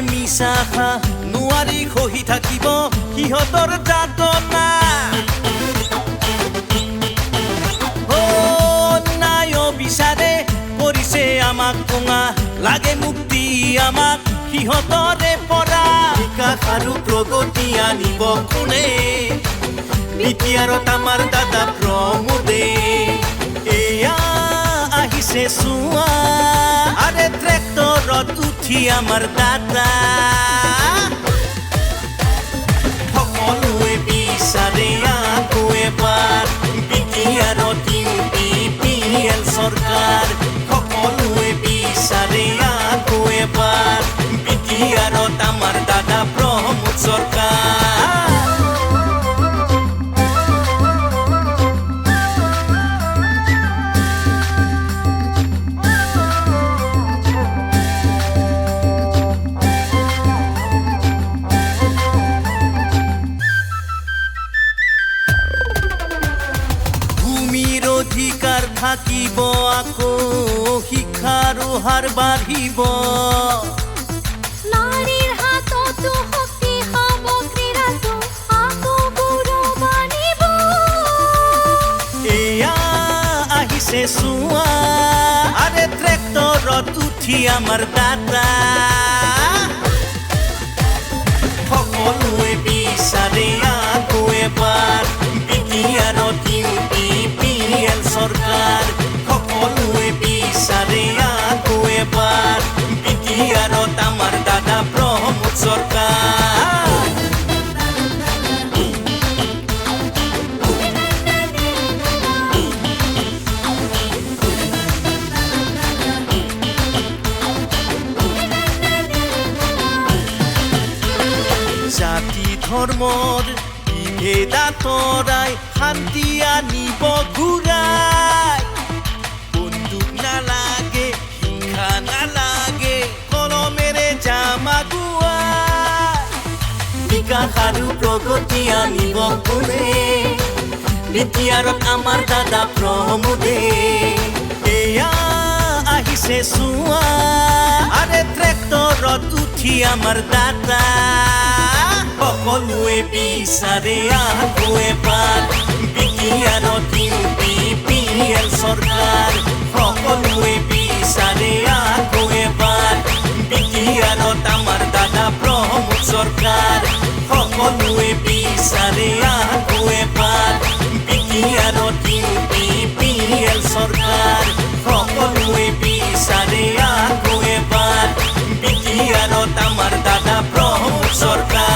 মিছাহা নোৱাৰি খহি থাকিব সিহঁতৰ যাতনা ন্যায় বিচাৰে কৰিছে আমাক কোঙা লাগে মুক্তি আমাক সিহঁতৰে পৰা বিকাশ আৰু প্ৰগতি আনিব কোনে বিটিআৰত আমাৰ দাদা প্ৰমোদে এয়া আহিছে চোৱা আৰে ট্ৰেক্টৰত উঠি আমাৰ দাদা সকলোৱে বিচাৰে আকৌ এবাৰ বিটিআৰত UPPL চৰকাৰ সকলোৱে বিচাৰে আকৌ এবাৰ বিটিআৰত আমাৰ দাদা প্ৰমোদ চৰকাৰ অধিকাৰ থাকিব আকৌ শিক্ষাৰো হাৰ বাঢ়িব নাৰীৰ হাততো শক্তি হ'ব ক্ৰীড়াতো আকৌ গৌৰৱ আনিব এয়া আহিছে চোৱা আৰে ট্ৰেক্টৰত উঠি আমাৰ দাদা সকলোৱে বিচাৰে আকৌ এবাৰ বিটিআৰত UPPL চৰকাৰ সকলোৱে বিচাৰে আকৌ এবাৰ বিটিআৰত আমাৰ দাদা প্ৰমোদ চৰকাৰ জাতি ধৰ্মৰ বিভেদ আঁতৰাই শান্তি আনিব ঘূৰাই বন্দুক নালাগে হিংসা নালাগে কলমেৰে যাম আগুৱাই বিকাশ আৰু প্ৰগতি আনিব কোনে বিটিআৰত আমাৰ দাদা প্ৰমোদে এয়া আহিছে চোৱা আৰে ট্ৰেক্টৰত উঠি আমাৰ দাদা সকলোৱে বিচাৰে আকৌ এবাৰ বিটিআৰত UPPL চৰকাৰ সকলোৱে বিচাৰে আকৌ এবাৰ বিটিআৰত আমাৰ দাদা প্ৰমোদ চৰকাৰ সকলোৱে বিচাৰে আকৌ এবাৰ বিটিআৰত UPPL চৰকাৰ সকলোৱে বিচাৰে আকৌ এবাৰ বিটিআৰত আমাৰ দাদা প্ৰমোদ চৰকাৰ